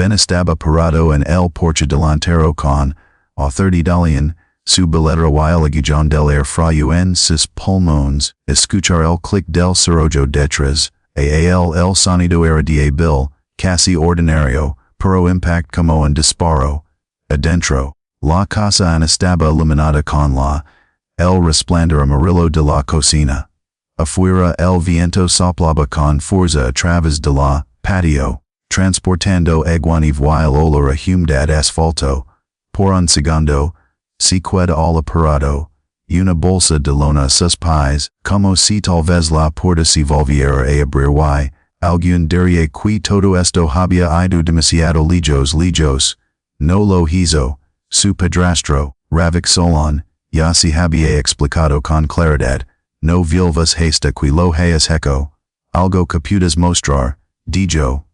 Ben estaba parado en el porche delantero con authority su billetera y el aguijón del air fray en sus pulmones, escuchar el clic del cerrojo detrás, el sonido era de bill, casi ordinario, pero impact como un disparo. Adentro, la casa estaba iluminada con el resplandor amarillo de la cocina. Afuera el viento soplaba con fuerza a través de la patio, transportando aguanieve y el olor a humedad asfalto. Por un segundo, se queda al aparato, una bolsa de lona a sus pies, como si tal vez la puerta se volviera a abrir y algún diría que todo esto había ido demasiado lejos, no lo hizo, su padrastro, Ravik Solon, ya se había explicado con claridad, no vilvas hasta que lo hayas hecho, algo que puedas mostrar, dicho,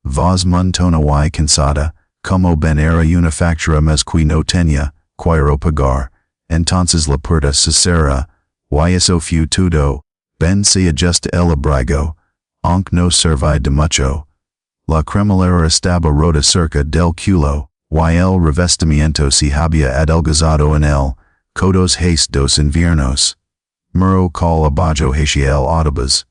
voz montona y cansada, como Ben era una factura más que no tenía, quiero pagar, entonces la puerta se cerra, y eso fue todo, Ben se ajusta el abrigo, aunque no servía de mucho. La cremallera estaba rota cerca del culo, y el revestimiento se había adelgazado en él, codos hace 2 inviernos. Muro col abajo hacia el autobús.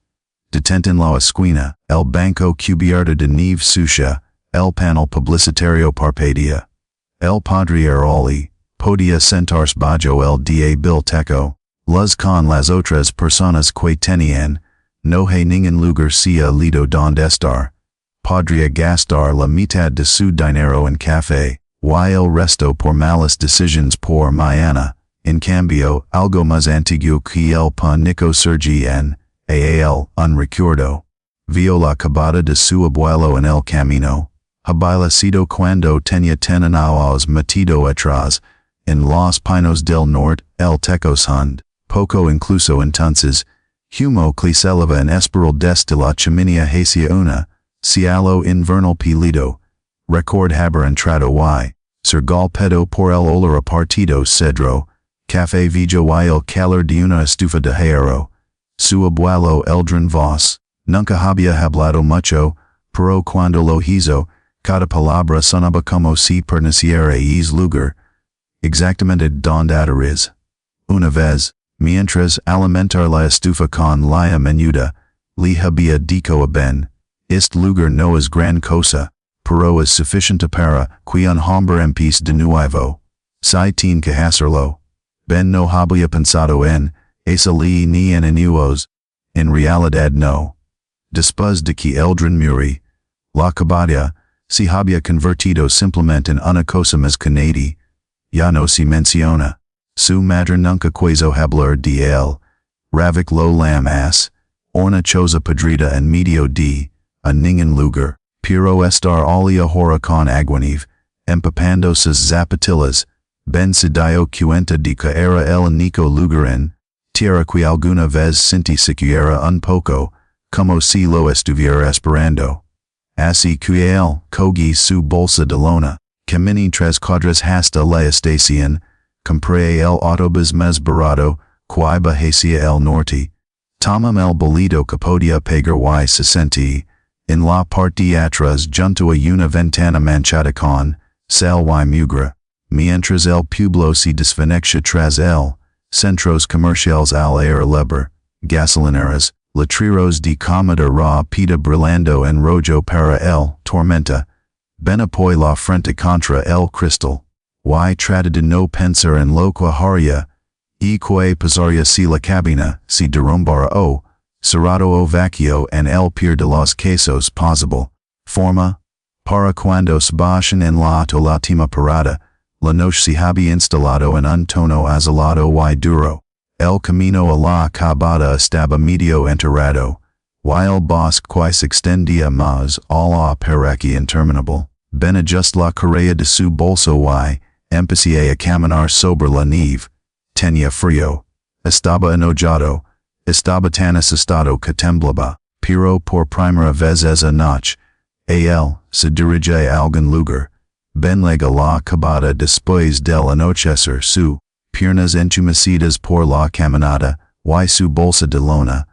Detente en la esquina, el banco cubierto de nieve sucia, el panel publicitario parpadea. El padre Aroli podía sentarse bajo el da biblioteca, las con las otras personas que tenían, no hay ningún lugar sea lido donde estar. Podría gastar la mitad de su dinero en café, y el resto por malas decisiones por mañana. En cambio, algo más antiguo que el pánico surge en un recuerdo. Vio la cabada de su abuelo en el camino. Había sido cuando tenía 10 años metido atrás, en los pinos del norte, el tecosund, poco incluso entonces, humo que se eleva en espiral desde la chimenea hacia una, cielo invernal pilido, record haber entrado y, ser golpeado por el olor a partido cedro, café vijo y el calor de una estufa de hierro. Su abuelo Eldrin Voss, nunca había hablado mucho, pero cuando lo hizo, cada palabra sonaba como si perteneciera a ese lugar, exactamente donde aterriza. Una vez, mientras alimentar la estufa con la menuda, le había dicho a Ben, este lugar no es gran cosa, pero es suficiente para que un hombre empiece de nuevo. Si tiene que hacerlo. Ben no había pensado en esa ley ni en años. En realidad no. Después de que Eldrin murió, la cabaña se había convertido simplemente en una cosa más que nadie. Ya no se menciona. Su madre nunca quiso hablar de él. Ravik lo llamas, una cosa podrida en medio de a ningún lugar. Pero estar allí ahora con aguanieve, empapando sus zapatillas. Ben se dio cuenta de que era el único lugar en tierra que alguna vez sentí siquiera un poco, como si lo estuviera esperando. Así que él cogí su bolsa de lona, caminé 3 cuadras hasta la estación, compré el autobús más barato, que iba hacia el norte. Tomam el boleto que podía pagar y se sentí, en la parte de atrás junto a una ventana manchada con sal y mugre. Mientras el pueblo se desvanecía tras él, centros comerciales al aire libre, gasolineras, letreros de comida rápida brillando en rojo para el tormenta. Ben apoyó la frente contra el cristal, y trató de no pensar en lo que haría, y que pasaría si la cabina se derrumbara o cerrado o vacío en el peor de los casos posible. Forma, para cuando se bajan en la última parada, la noche se había instalado en un tono azulado y duro. El camino a la cabada estaba medio enterrado, y el bosque que se extendía más a la parecía interminable. Ben ajustó la correa de su bolso y empecé a caminar sobre la nieve. Tenía frío. Estaba enojado. Estaba tan asustado que temblaba, pero por primera vez esa noche, él se dirige a algún lugar. Ben llega la cabada después del anochecer, su piernas entumecidas por la caminata, y su bolsa de lona.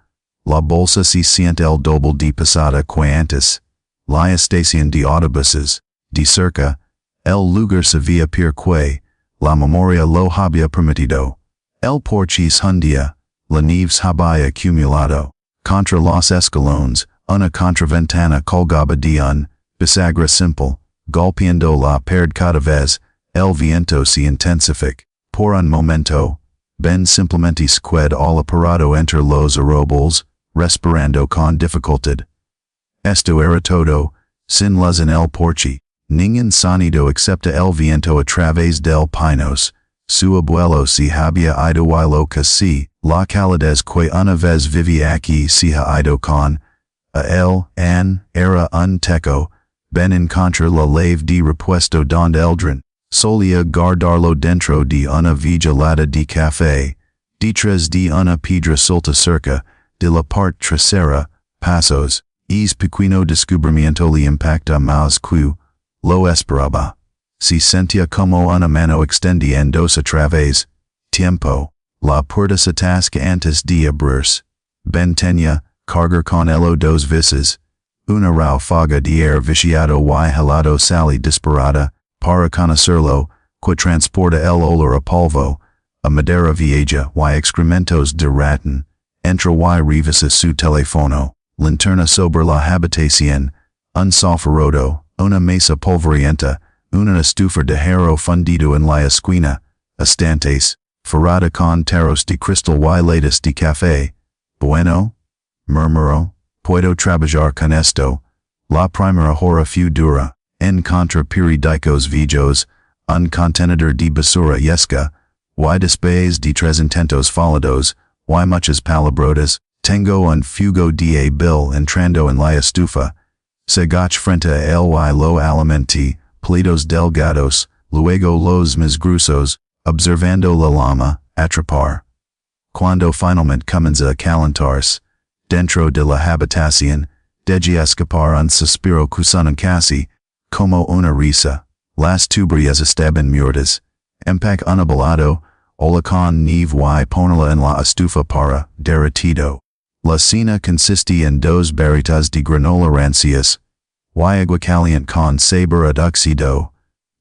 La bolsa se siente el doble de pesada que antes. la estación de autobuses, de cerca, el lugar Sevilla Pirque, la memoria lo había permitido, el porchis hundia, la nieves había acumulado, contra los escalones, una contraventana colgaba de un bisagra simple, golpeando la pared cada vez, el viento se intensifica, por un momento, Ben simplemente qued al aparato entre los arrobles, respirando con dificultad. Esto era todo, sin luz en el porche, ningún sonido excepto el viento a través del pinos, su abuelo se había ido y lo casi, la calidez que una vez vivía aquí se ha ido con, a él, era un teco, Ben encontró la lave de repuesto donde eldrin, solía guardarlo dentro de una vigilada de café, detrás de una piedra suelta cerca, de la parte trasera, pasos, es pequeño descubrimiento le impacta más que lo esperaba. Se sentía como una mano extendiéndose a través, tiempo, la puerta se atasca antes de abrirse. Ben tenía, cargar con él dos veces, una ráfaga de aire viciado y helado sale disparada, para conocerlo, que transporta el olor a polvo, a madera vieja y excrementos de ratón, entra y revisa su teléfono, linterna sobre la habitación, un sofá roto, una mesa polvorienta, una estufa de hierro fundido en la esquina, estantes, forrada con tarros de cristal y latas de café. Bueno, murmuró, puedo trabajar con esto. La primera hora fue dura, encontré periódicos viejos, un contenedor de basura yesca, y después de tres intentos fallidos, y muchas palabrotas, tengo un fugo de bill entrando en la estufa. Segach frente a él y lo alimenté, plitos delgados, luego los más gruesos, observando la llama, atrapar. Cuando finalmente comienza a calentarse, dentro de la habitación, deje escapar un suspiro que suena casi, como una risa. Las tuberías estaban muertas. Empaque un abuelo, ola con nieve y ponerla en la estufa para derretido. La cena consistía en dos barritas de granola rancias, y agua caliente con sabor a oxido.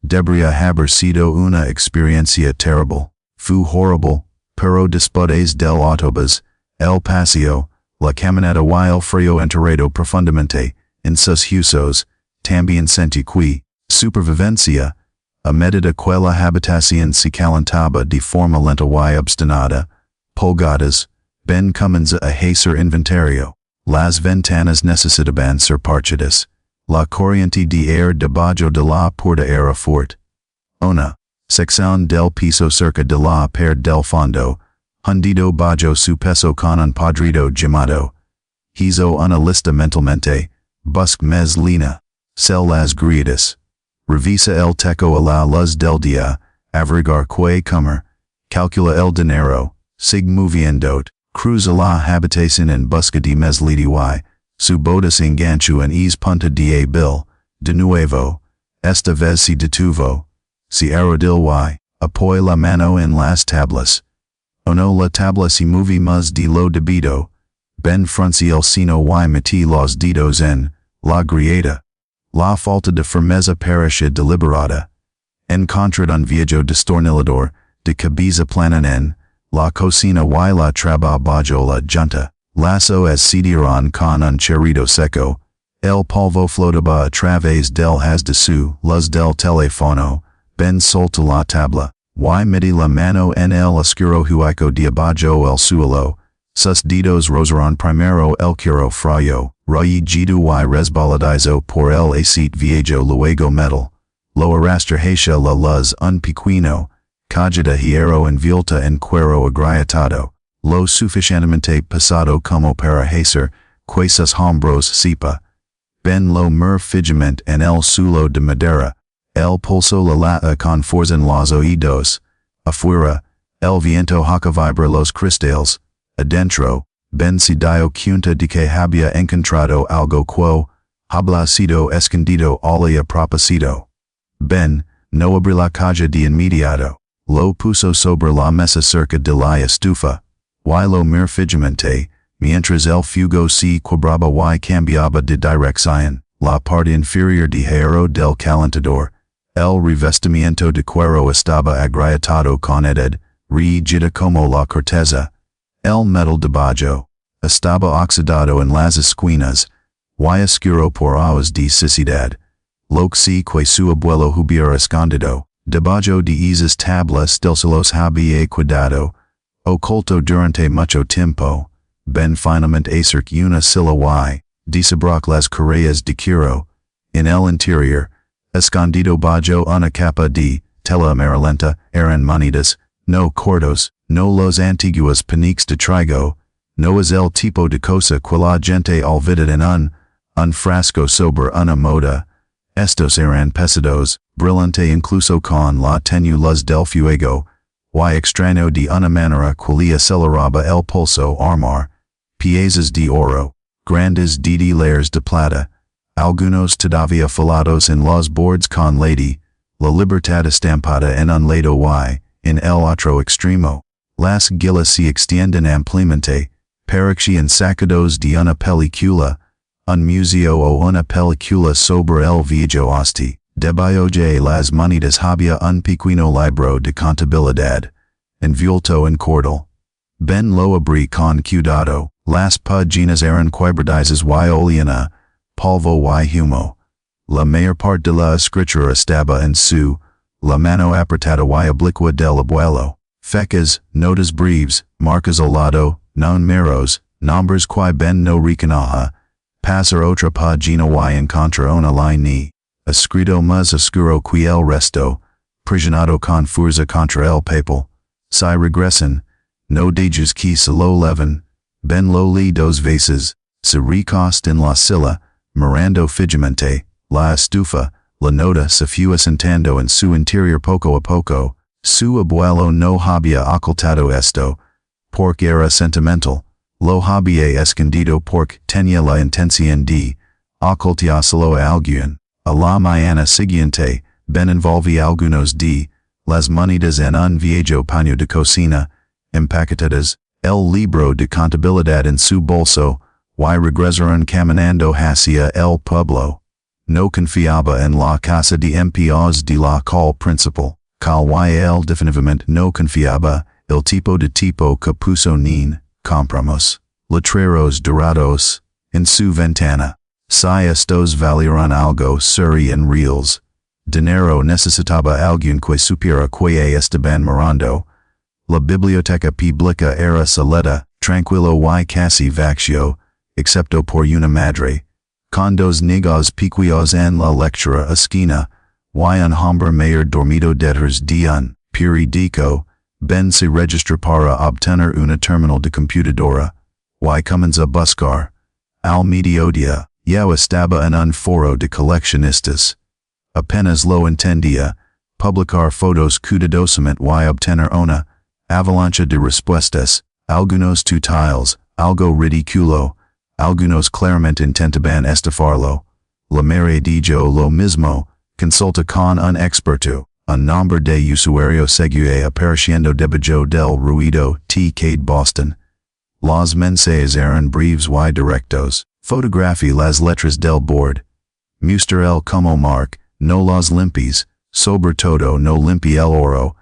Debería haber sido una experiencia terrible. Fue horrible, pero después del autobús, el paseo, la caminata y el frío enterrado profundamente en sus huesos, también sentí que, supervivencia, a medida que la habitación se calentaba de forma lenta y obstinada, pulgadas, Ben comienza a hacer inventario. Las ventanas necesitaban ser parchadas. La corriente de aire debajo de la puerta era fuerte. Una sección del piso cerca de la pared del fondo, hundido bajo su peso con un podrido llamado. Hizo una lista mentalmente, busc mes lina, cel las grietas. Revisa el teco a la luz del día, averiguar que comer, calcula el dinero, sig moviendot, cruza la habitación en busca de mesliti y, su bodas engancho en es punta de bill, de nuevo, esta vez se detuvo, se arrodilló y, apoyó la mano en las tablas. No la tabla se movi más de lo debido, Ben frunció el seno y metí los dedos en, la grieta. La falta de firmeza parecía deliberada. Encontré un viejo destornillador, de cabeza plana en, la cocina y la traba bajo la junta. Lazo as cedieron con un chorrito seco. El polvo flotaba a través del haz de su luz del teléfono. Ben soltó la tabla. Y metí la mano en el oscuro hueco de abajo el suelo. Sus dedos rozaron primero el cuero frío. Rollido y resbaladizo por el aceite viejo luego metal. Lo arrastra hacia la luz un pequeño. Caja de hierro envuelta en cuero agrietado. Lo suficientemente pesado como para hacer que sus hombros sepa. Ben lo mer fijamente en el suelo de madera. El pulso la lata con fuerza en los oídos. Afuera, el viento jaca vibra los cristales. Adentro, Ben se dio cuenta de que había encontrado algo que había sido escondido a propósito. Ben no abrió la caja de inmediato. Lo puso sobre la mesa cerca de la estufa. Y lo mir fijamente, mientras el fuego se quebraba y cambiaba de dirección. la parte inferior de hierro del calentador, el revestimiento de cuero estaba agrietado con edad, rígida como la corteza, el metal de bajo, estaba oxidado en las esquinas, y oscuro por horas de sicidad, lo que su abuelo hubiera escondido, debajo de esas tablas del los había cuidado, oculto durante mucho tiempo, Ben finalmente acerca una silla y, desabroch las correas de cuero, en el interior, escondido bajo una capa de tela amarillenta, eran monedas, no cortos, no los antiguos paniques de trigo, no es el tipo de cosa que la gente olvida en un frasco sobre una moda. Estos eran pesados, brillante incluso con la tenue luz del fuego, y extraño de una manera qualia aceleraba el pulso armar, piezas de oro, grandes de layers de plata, algunos todavía filados en los bordes con la libertad estampada en un lado y, en el otro extremo, las gilas se extienden ampliamente, parecían sacados de una película, un museo o una película sobre el viejo oeste, debajo de las monedas había un pequeño libro de contabilidad, envuelto en cordel. Ben lo abrí con cuidado, las páginas eran quebraditas y olían polvo y humo. La mayor parte de la escritura estaba en la mano apretada y oblicua del abuelo. Fecas, notas breves, marcas al lado, números, nombres que Ben no reconoce. Pasar otra página y encontró una línea, escrito más oscuro que el resto, presionado con fuerza contra el papel. Si regresan, no dejes que se lo leven, Ben lo lee dos veces, se recosta en la silla, mirando fijamente, la estufa, la nota se fue asentando en su interior poco a poco, su abuelo no había ocultado esto, porque era sentimental. Lo había escondido porque tenía la intención de ocultárselo a alguien. A la mañana siguiente, Ben envolvía algunos de las monedas en un viejo paño de cocina, empaquetadas, el libro de contabilidad en su bolso, y regresaron caminando hacia el pueblo. No confiaba en la casa de empleados de la calle principal, cal y él definitivamente no confiaba, el tipo que puso nin. Compramos letreros dorados en su ventana. Si estos valieron algo serían reales. Dinero necesitaba alguien que supiera que estaban mirando. La biblioteca pública era solita, tranquilo y casi vacío, excepto por una madre. Con dos niños pequeños en la lectura esquina, y un hombre mayor dormido detrás de un periódico. Ben se registra para obtener una terminal de computadora, y comienza a buscar. Al mediodía, ya estaba en un foro de coleccionistas. Apenas lo entendía, publicar fotos cuidadosamente y obtener una avalancha de respuestas, algunos tutoriales, algo ridículo, algunos claramente intentaban estafarlo. La mayoría dijo lo mismo, consulta con un experto. Un nombre de usuario sigue apareciendo debajo del ruido de Boston. Los mensajes eran breves y directos. Fotografía las letras del board. Muster el como mark, no los limpies, sobre todo no limpie el oro.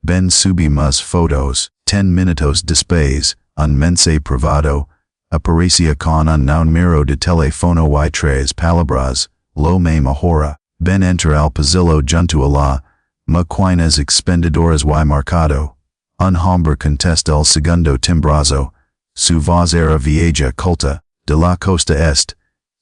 Ben subí más fotos. 10 minutos después, un mensaje privado. Aparecía con un número de teléfono y 3 palabras, lo me mejora. Ben entra al pasillo junto a la máquinas expendedoras y mercado. Un hombre contesta el segundo timbrazo. Su voz era vieja culta, de la costa est.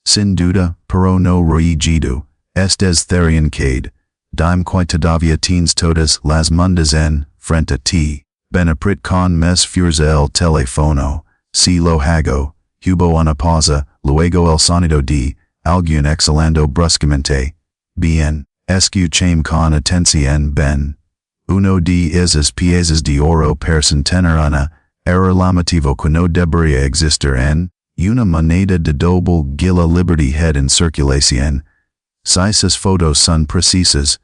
Sin duda, pero no regido. Estes therian cade. Dime que todavía tienes todas las mundas en, frente a ti. Ben aprit con mes fuerza el teléfono. Si lo hago, hubo una pausa, luego el sonido de alguien exhalando bruscamente. Bien. Escuchame con atención Ben. Uno de esas piezas de oro parecen tener una era llamativo que no debería existir en una moneda de doble gila Liberty Head en circulación. Si esas fotos son precisas,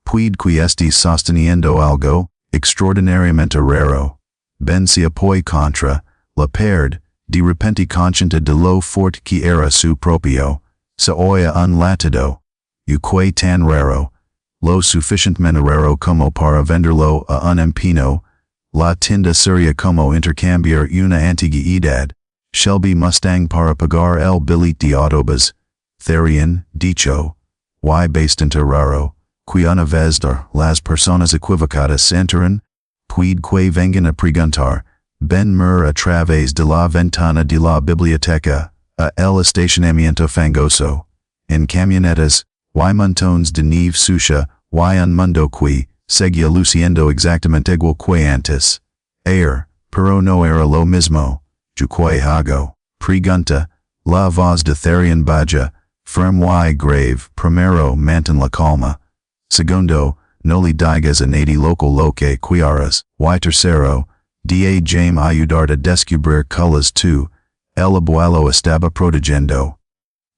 puede que estés sosteniendo algo extraordinariamente raro. Ben se apoya contra la pared, de repente consciente de lo fuerte que era su propio se oya un latido, uque tan raro, lo suficientemente raro como para venderlo a un empino, la tienda seria como intercambiar una antiguidad, Shelby Mustang para pagar el billete de autobús, Therian, dicho, y bastante raro, que una vez las personas equivocadas entran, puede que vengan a preguntar, Ben a través de la ventana de la biblioteca, a el estacionamiento fangoso, en camionetas, y montones de nieve sucia, y un mundo que, seguía luciendo exactamente igual que antes. Pero no era lo mismo, yo que hago, pregunta, la voz de Therian Baja, firm y grave, primero mantén la calma, segundo, no le digas a nadie lo que quieras, y tercero, da Jaime ayudar a descubrir culas tú, el abuelo estaba protegiendo.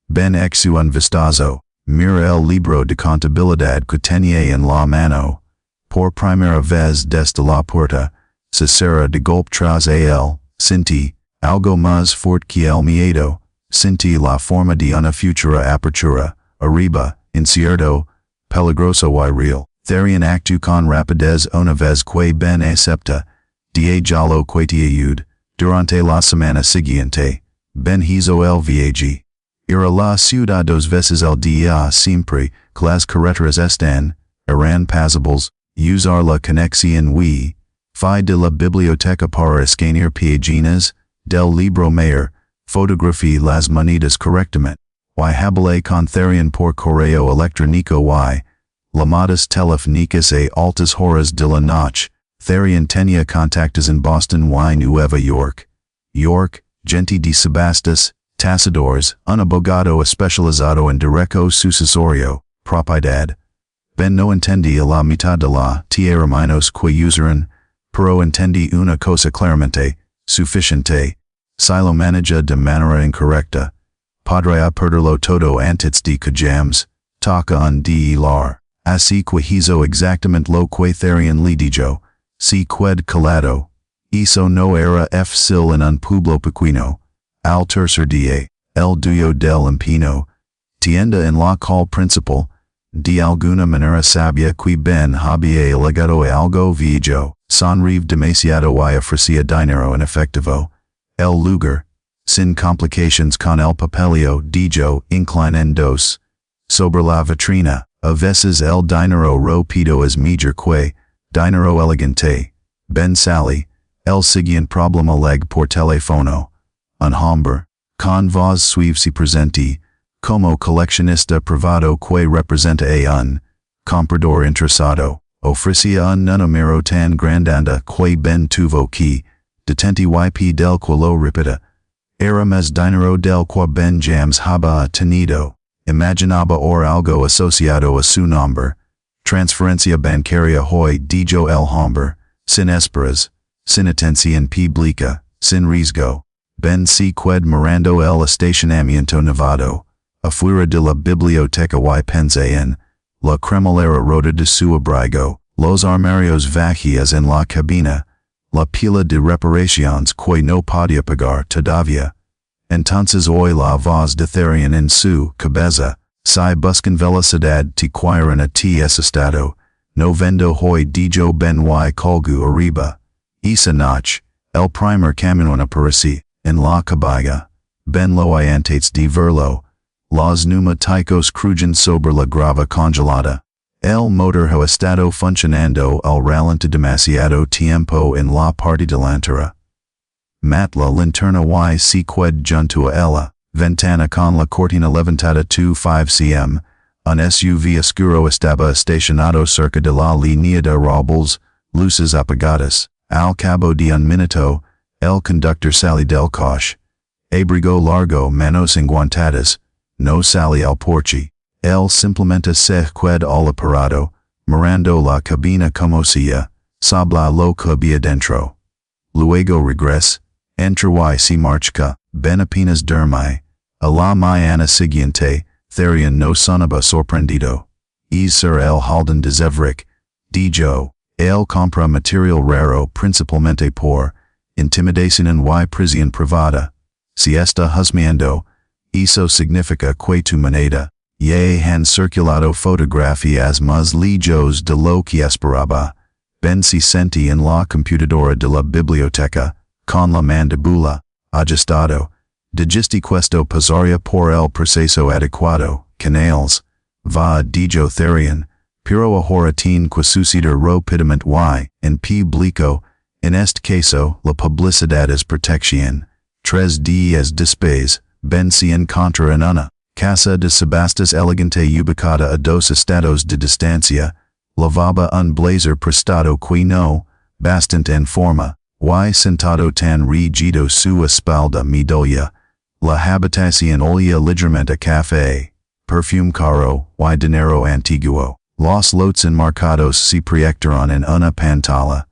Ben exu un vistazo, mira el libro de contabilidad que tenía en la mano, por primera vez desde la puerta, se de golpe tras él, sentí, algo más fuerte que el miedo, sentí la forma de una futura apertura, arriba, incierto, peligroso y real. Therian actu con rapidez una vez que Ben acepta, da jalo que te ayude, durante la semana siguiente, Ben hizo el viaje. Ir a la ciudad dos veces al día siempre, que las carreteras eran pasables, usar la conexión Wi-Fi de la biblioteca para escanear páginas, del libro mayor, fotografía las monedas correctamente, y hablé con Therian por correo electrónico y, llamadas telefónicas a altas horas de la noche. Therian tenía contactos en Boston y Nueva York. Gente de subastas, tasadores, un abogado especializado en derecho sucesorio, propiedad. Ben no entendía la mitad de la tierra menos que usaran, pero entendí una cosa claramente, suficiente. Si lo maneja de manera incorrecta, podría perderlo todo antes de que James, toca un hilar. Así que hizo exactamente lo que Therian le dijo, si qued calado, eso no era fácil en un pueblo pequeño, al tercer día, el dueño del empino, tienda en la calle principal, de alguna manera sabía que Ben había elegado algo viejo, sonrió demasiado y ofrecía dinero en efectivo, el lugar, sin complications con el papeleo dijo inclinendos, sobre la vitrina. A veces el dinero rápido es mejor que dinero elegante. Ben sale, el siguiente problema leg por teléfono. Un hombre, con voz suave se presente, como coleccionista privado que representa a un comprador interesado. Ofrecía un número tan grandanda que Ben tuvo que detente yp del culo repita. Era más dinero del que Ben James había tenido. Imaginaba algo asociado a su nombre, transferencia bancaria hoy dijo el hombre, sin esperas, sin atención pública, sin riesgo. Ben se qued mirando el estacionamiento nevado, afuera de la biblioteca y pensé en la cremallera rota de su abrigo, los armarios vacíos en la cabina, la pila de reparaciones que no podía pagar todavía. Entonces oí la voz de Therian en su cabeza, si buscan velocidad te quieren a ti ese estado, no vendo hoy dijo Ben y colgu arriba. Esa noche, el primer camión apareció, en la cabaña, Ben lo antes de verlo, los neumáticos crujen sobre la grava congelada. El motor ha estado funcionando al ralente demasiado tiempo en la parte delantera. La linterna y se qued junto a ella, ventana con la cortina levantada 25 cm, un SUV oscuro estaba estacionado cerca de la línea de robles, luces apagadas. Al cabo de un minuto, el conductor salió del coche. Abrigo largo, manos enguantadas, no salió al porche. Él simplemente se qued al aparato, mirando la cabina como si sabla lo que había dentro. Luego regresa. Entre y se marcha, Ben apenas duerme. A la mañana siguiente, Therian no sonaba sorprendido. Ser el Halden de Zevrik, dijo, él compra material raro principalmente por intimidación y prisión privada. Si está husmeando, Eso significa que tu moneda, ye han circulado fotografías más lejos de lo que esperaba. Ben se sentí en la computadora de la biblioteca, con la mandíbula ajustado. Digesti questo pasaría por el proceso adecuado, canales, va dijo therian, pero ahora tiene que suceder rapidamente y, en público, en este caso, la publicidad es protección. 3 días después, Ben se encontró en una casa de subastas elegante ubicada a 2 estados de distancia, lavaba un blazer prestado que no, bastante en forma, y sentado tan rígido su espalda me dolía. La habitación olía ligeramente a café, perfume caro, y dinero antiguo. Los lotes enmarcados se proyectaron en una pantalla.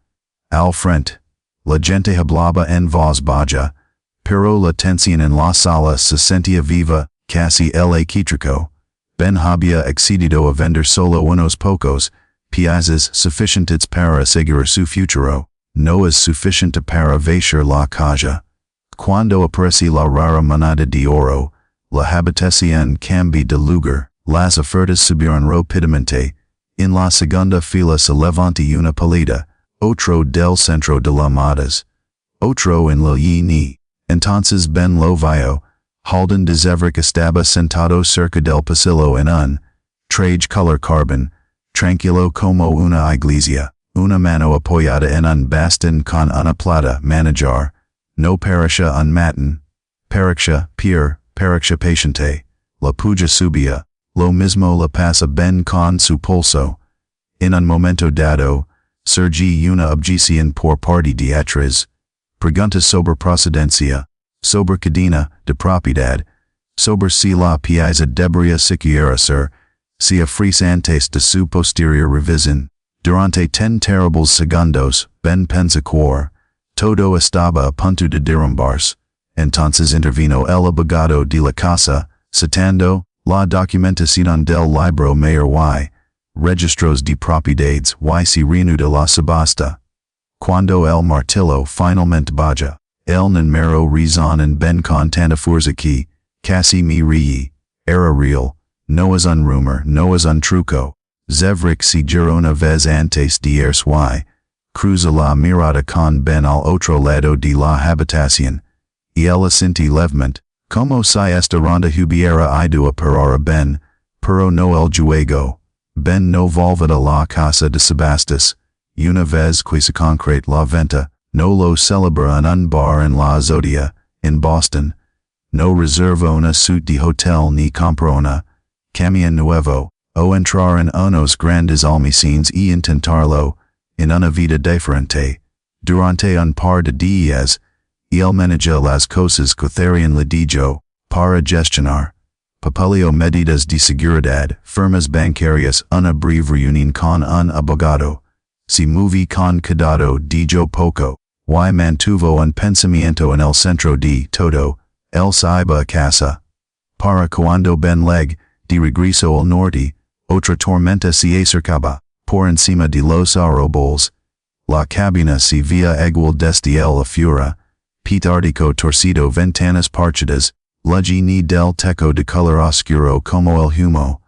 Al frente, la gente hablaba en voz baja, pero la tensión en la sala se sentía viva, casi eléctrico. Ben había accedido a vender solo unos pocos piezas suficientes para asegurar su futuro, no es suficiente para vaciar la casa. Cuando apareció la rara moneda de oro, la habitación cambió de lugar, las ofertas subieron rápidamente. En la segunda fila se levantó una pálida, otro del centro de las modas, otro en la ni. Entonces Ben lo vio, Halden de Zevrick estaba sentado cerca del pasillo en un traje color carbon, tranquilo como una iglesia, una mano apoyada en un bastón con una plata manager, no parecía un matin, parecía paciente, la puya subía, lo mismo le pasa Ben con su pulso. En un momento dado, surgió una objeción por parte de atrás. Preguntas sobre procedencia, sobre cadena de propiedad, sobre si la pieza debería siquiera ser, si ofrece antes de su posterior revisión. Durante 10 terribles segundos, Ben pensó que todo estaba a punto de derrumbarse. Entonces intervino el abogado de la casa, citando la documentación del libro mayor y registros de propiedades y se reanuda la subasta. Cuando el martillo finalmente baja, el número razón en Ben con tanta fuerza que, casi me reí, era real, no es un rumor, no es un truco. Zevrick se giró una vez antes de irse y cruza la mirada con Ben al otro lado de la habitación, y él asentí levemente, como si esta ronda hubiera ido a parar a Ben, pero no el juego. Ben no volvió a la casa de subastas. Una vez que se concrete la venta, no lo celebra en un bar en la Azotea, en Boston. No reserva una suite de hotel ni compra una camión nuevo, o entrar en unos grandes almacenes y intentarlo, en una vida diferente. Durante un par de días, él maneja las cosas que therian le dijo, para gestionar. Papeleo medidas de seguridad, firmas bancarias, una breve reunión con un abogado. Se moví con cuidado dijo poco, y mantuvo un pensamiento en el centro de todo, él se iba a casa. Para cuando Ben leg, de regreso al norte, otra tormenta se acercaba, por encima de los arroyos. La cabina se veía igual desde el afuera, petardico torcido ventanas parchadas, luego ni del techo de color oscuro como el humo.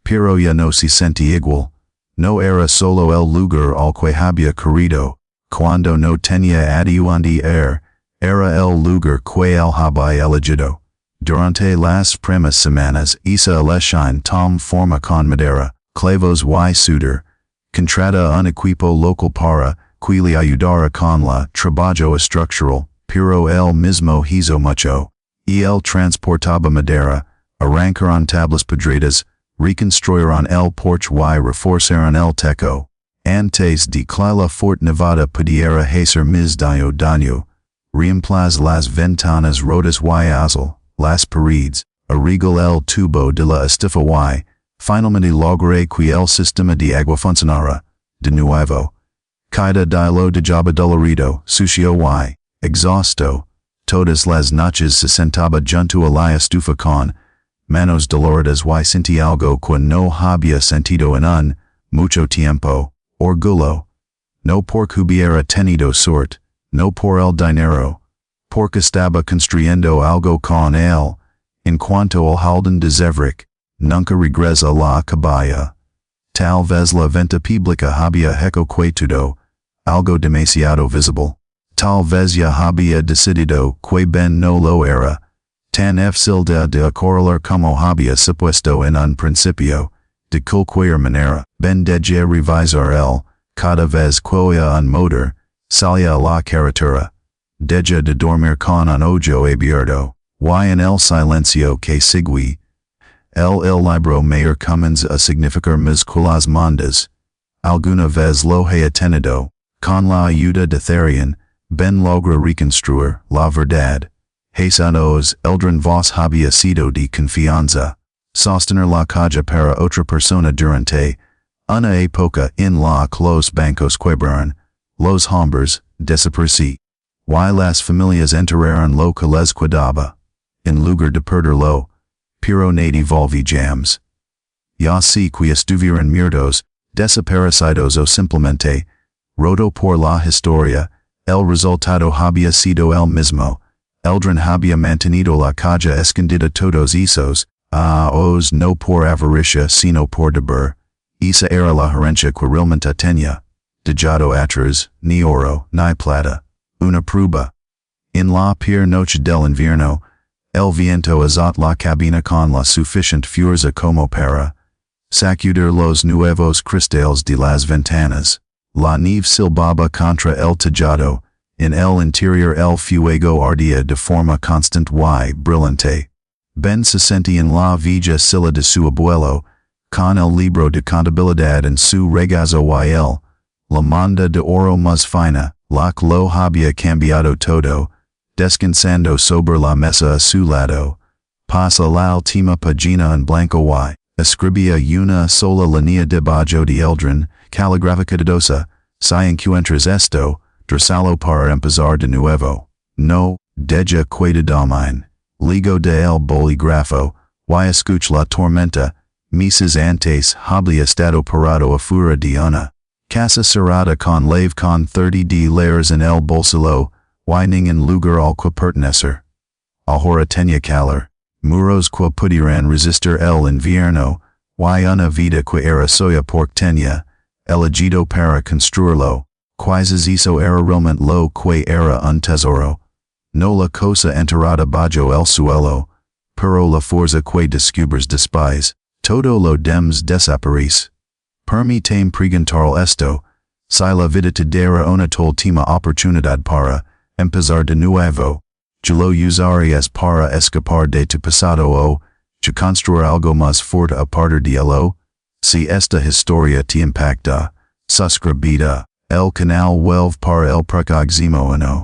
Pero ya no se sentía igual. No era solo el lugar al que había corrido, cuando no tenía adiante era el lugar que él había elegido. Durante las primeras semanas hizo elección tom forma con madera, clavos y suder, contrata un equipo local para que le ayudara con la trabajo estructural, pero él mismo hizo mucho, y él transportaba madera, arrancaron tablas podridas, reconstruyeron el porche y reforzaron el techo. Antes de que la Fort Nevada pudiera hacer más daño, reemplaz las ventanas rotas y azul, las paredes, arregló el tubo de la estufa y, finalmente logré que el sistema de agua funcionara, de nuevo. Caída de lo de Java dolorido, sucio y, exhausto, todas las noches se sentaba junto a la estufa con manos doloridas y sentía algo que no había sentido en mucho tiempo, orgullo. No porque hubiera tenido suerte, no por el dinero, porque estaba construyendo algo con él, En cuanto al halden de Zevrik, nunca regresa la caballa. Tal vez la venta pública había hecho algo demasiado visible. Tal vez ya había decidido que Ben no lo era, tan fácil de corrolar como había supuesto en un principio. De cualquier manera, Ben deja revisar el, cada vez que un motor, salía a la carretera. Deja de dormir con un ojo abierto, y en el silencio que sigue. El libro mayor comienza a significar más que las mandas. Alguna vez lo haya tenido, con la ayuda de Therian, Ben logra reconstruir la verdad. Hasanos eldrin vos había sido de confianza. Sostener la calle para otra persona durante una época en la que los bancos quebraron, los hombres desaparecí. Y las familias enteraron lo que les quedaba. En lugar de perderlo, pero nada volvijamos. Ya si que estuvieron muertos, desaparecidos o simplemente, roto por la historia, el resultado había sido el mismo. Eldrin había mantenido la calle escondida todos esos, no por avaricia sino por deber. Esa era la herencia que realmente tenía. Dejado atrás, ni oro, ni plata. Una prueba. En la peor noche del invierno, el viento azot la cabina con la suficiente fuerza como para sacudir los nuevos cristales de las ventanas. La nieve silbaba contra el tejado. En el interior el fuego ardía de forma constante y brillante. Ben se sentía en la villa silla de su abuelo, con el libro de contabilidad en su regazo y el, la manda de oro más fina, la que lo había cambiado todo, descansando sobre la mesa a su lado. Pasa la última página en blanco y escribía una sola línea debajo de Eldrin, caligráfica dudosa, si encuentras esto, trazalo para empezar de nuevo. No, deja que domine. Ligo de el bolígrafo, y escuch la tormenta, meses antes había estado parado afuera de una casa cerrada con lave con 30 de layers en el bolsillo, y ningún lugar al que pertenecer. Ahora tenía calor, muros que pudieran resistir el invierno, y una vida que era suya porque tenía, elegido para construirlo, quizás eso era realmente lo que era un tesoro. No la cosa enterrada bajo el suelo, pero la fuerza que descubres después, todo lo dems desaparece. Permítame preguntar esto, si la vida te diera una última oportunidad para empezar de nuevo, yo lo usarías para escapar de tu pasado o yo construir algo más fuerte a partir de ello. Si esta historia te impacta, suscríbete el canal 12 para el próximo ano.